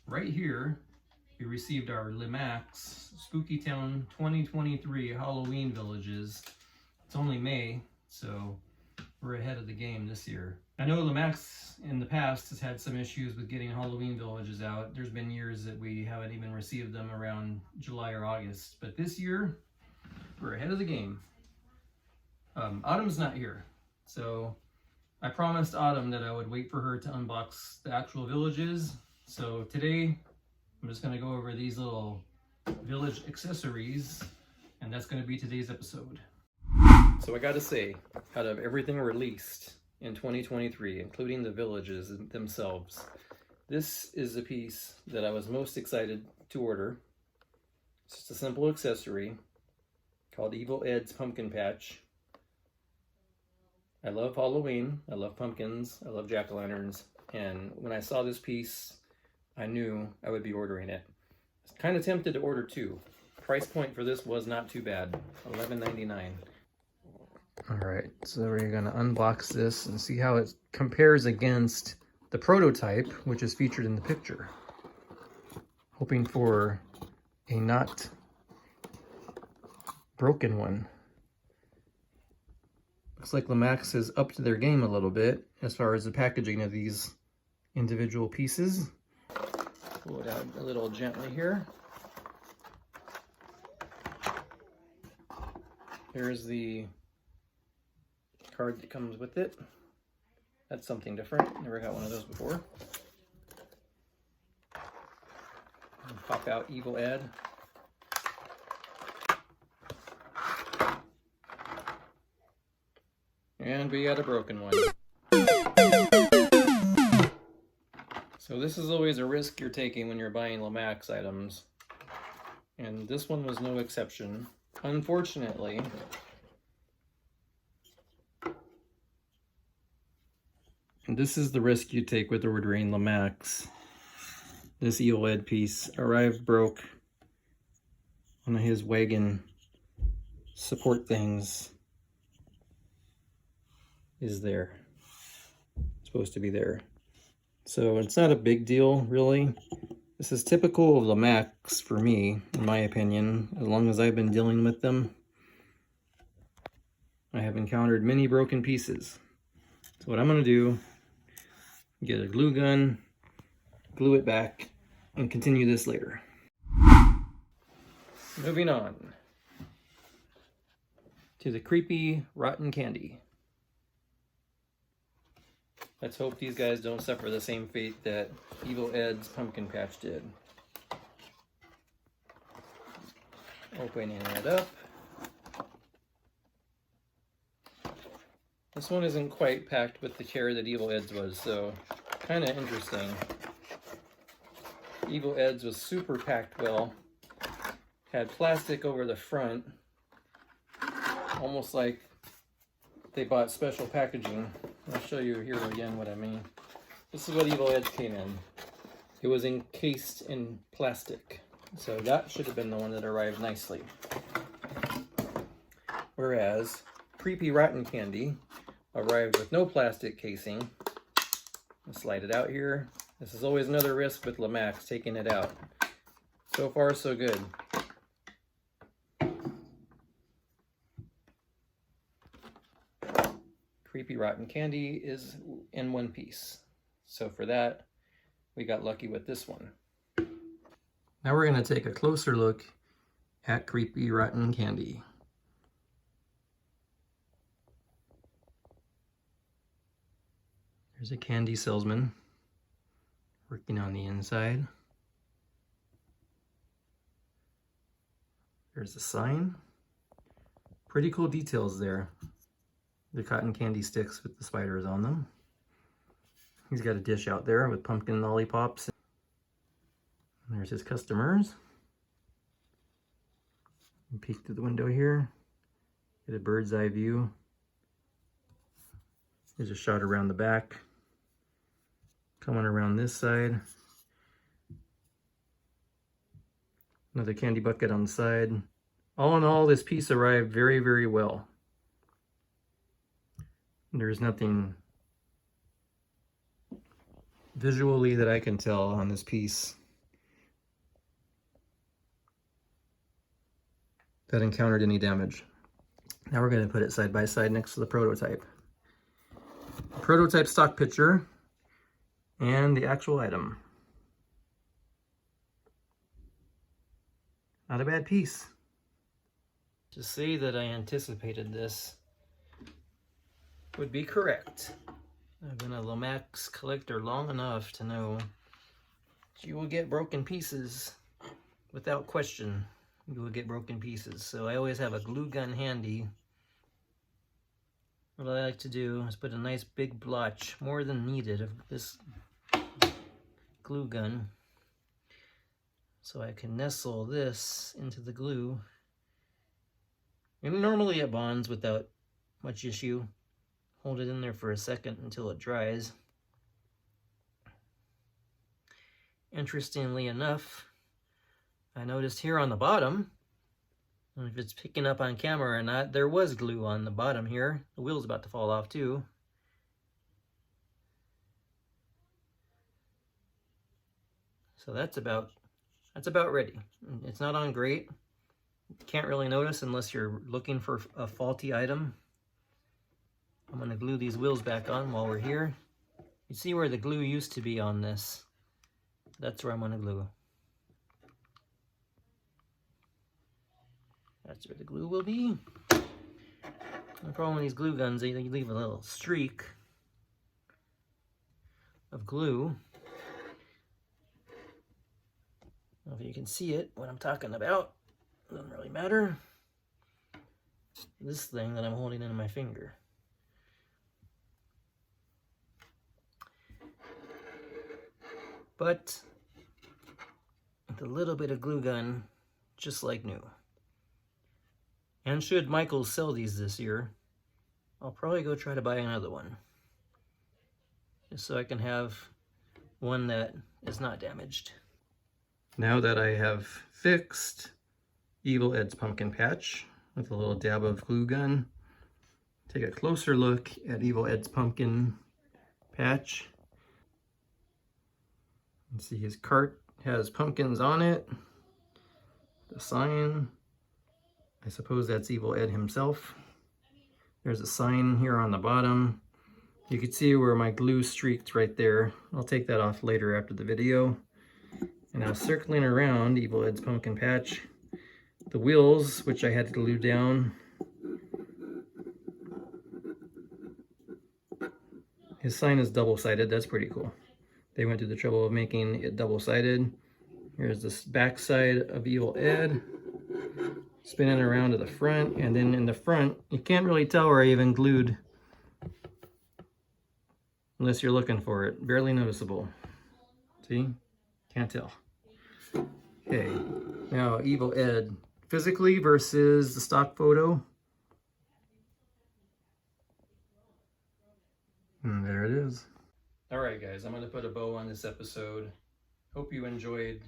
right here, we received our Lemax Spookytown 2023 Halloween Villages. It's only May, so we're ahead of the game this year. I know Lemax in the past has had some issues with getting Halloween Villages out. There's been years that we haven't even received them around July or August, but this year, we're ahead of the game. Autumn's not here, so I promised Autumn that I would wait for her to unbox the actual villages. So today, I'm just going to go over these little village accessories, and that's going to be today's episode. So I gotta say, out of everything released in 2023, including the villages themselves, this is the piece that I was most excited to order. It's just a simple accessory called Evil Ed's Pumpkin Patch. I love Halloween, I love pumpkins, I love jack-o'-lanterns, and when I saw this piece, I knew I would be ordering it. I was kind of tempted to order two. Price point for this was not too bad, $11.99. Alright, so we're going to unbox this and see how it compares against the prototype, which is featured in the picture. Hoping for a not broken one. Looks like Lemax has upped their game a little bit as far as the packaging of these individual pieces. Pull it out a little gently here. Here's the card that comes with it. That's something different. Never got one of those before. And pop out Evil Ed. And we got a broken one. So this is always a risk you're taking when you're buying Lemax items. And this one was no exception. Unfortunately, this is the risk you take with ordering Lemax. This Evil Ed piece arrived broke. One of his wagon support things is there. It's supposed to be there. So it's not a big deal, really. This is typical of Lemax for me, in my opinion. As long as I've been dealing with them, I have encountered many broken pieces. So what I'm going to do, get a glue gun, glue it back, and continue this later. Moving on to the creepy rotten candy. Let's hope these guys don't suffer the same fate that Evil Ed's Pumpkin Patch did. Opening it up. This one isn't quite packed with the care that Evil Ed's was, so kind of interesting. Evil Ed's was super packed well. Had plastic over the front, almost like they bought special packaging. I'll show you here again what I mean. This is what Evil Ed's came in. It was encased in plastic, so that should have been the one that arrived nicely. Whereas Creepy Rotten Candy arrived with no plastic casing. I'll slide it out here. This is always another risk with Lemax, taking it out. So far, so good. Creepy Rotten Candy is in one piece. So for that, we got lucky with this one. Now we're going to take a closer look at Creepy Rotten Candy. There's a candy salesman working on the inside. There's a sign. Pretty cool details there. The cotton candy sticks with the spiders on them. He's got a dish out there with pumpkin lollipops. And there's his customers. Peek through the window here. Get a bird's eye view. There's a shot around the back. Coming around this side. Another candy bucket on the side. All in all, this piece arrived very, very well. There's nothing visually that I can tell on this piece that encountered any damage. Now we're going to put it side by side next to the prototype. Prototype stock picture and the actual item. Not a bad piece. To say that I anticipated this would be correct. I've been a Lemax collector long enough to know that you will get broken pieces without question. You will get broken pieces. So I always have a glue gun handy. What I like to do is put a nice big blotch, more than needed, of this glue gun, so I can nestle this into the glue. And normally it bonds without much issue. Hold it in there for a second until it dries. Interestingly enough, I noticed here on the bottom, and if it's picking up on camera or not, there was glue on the bottom here. The wheel's about to fall off too. So that's about ready. It's not on great. Can't really notice unless you're looking for a faulty item. I'm going to glue these wheels back on while we're here. You see where the glue used to be on this? That's where I'm going to glue. That's where the glue will be. The problem with these glue guns, they leave a little streak of glue. I don't know if you can see it, what I'm talking about. Doesn't really matter. This thing that I'm holding in my finger. But with a little bit of glue gun, just like new. And should Michaels sell these this year, I'll probably go try to buy another one. Just so I can have one that is not damaged. Now that I have fixed Evil Ed's pumpkin patch with a little dab of glue gun, take a closer look at Evil Ed's pumpkin patch. You can see his cart has pumpkins on it. The sign, I suppose that's Evil Ed himself. There's a sign here on the bottom. You can see where my glue streaked right there. I'll take that off later after the video. And now circling around Evil Ed's pumpkin patch, the wheels, which I had to glue down. His sign is double-sided, that's pretty cool. They went through the trouble of making it double-sided. Here's this back side of Evil Ed, spinning around to the front, and then in the front, you can't really tell where I even glued, unless you're looking for it. Barely noticeable. See? Can't tell. Okay, now Evil Ed physically versus the stock photo. And there it is. Alright guys, I'm going to put a bow on this episode. Hope you enjoyed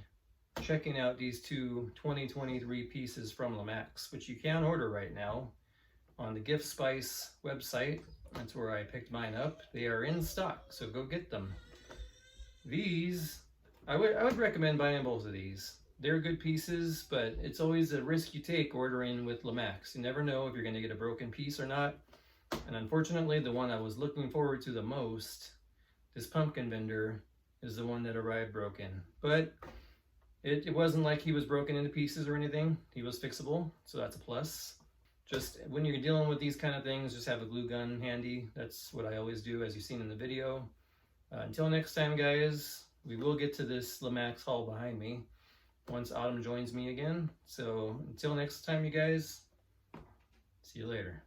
checking out these two 2023 pieces from Lemax, which you can order right now on the Gift Spice website. That's where I picked mine up. They are in stock, so go get them. These, I would recommend buying both of these. They're good pieces, but it's always a risk you take ordering with Lemax. You never know if you're going to get a broken piece or not. And unfortunately, the one I was looking forward to the most, this pumpkin vendor, is the one that arrived broken. But it wasn't like he was broken into pieces or anything. He was fixable, so that's a plus. Just when you're dealing with these kind of things, just have a glue gun handy. That's what I always do, as you've seen in the video. Until next time, guys, we will get to this Lemax haul behind me once Autumn joins me again. So until next time, you guys, see you later.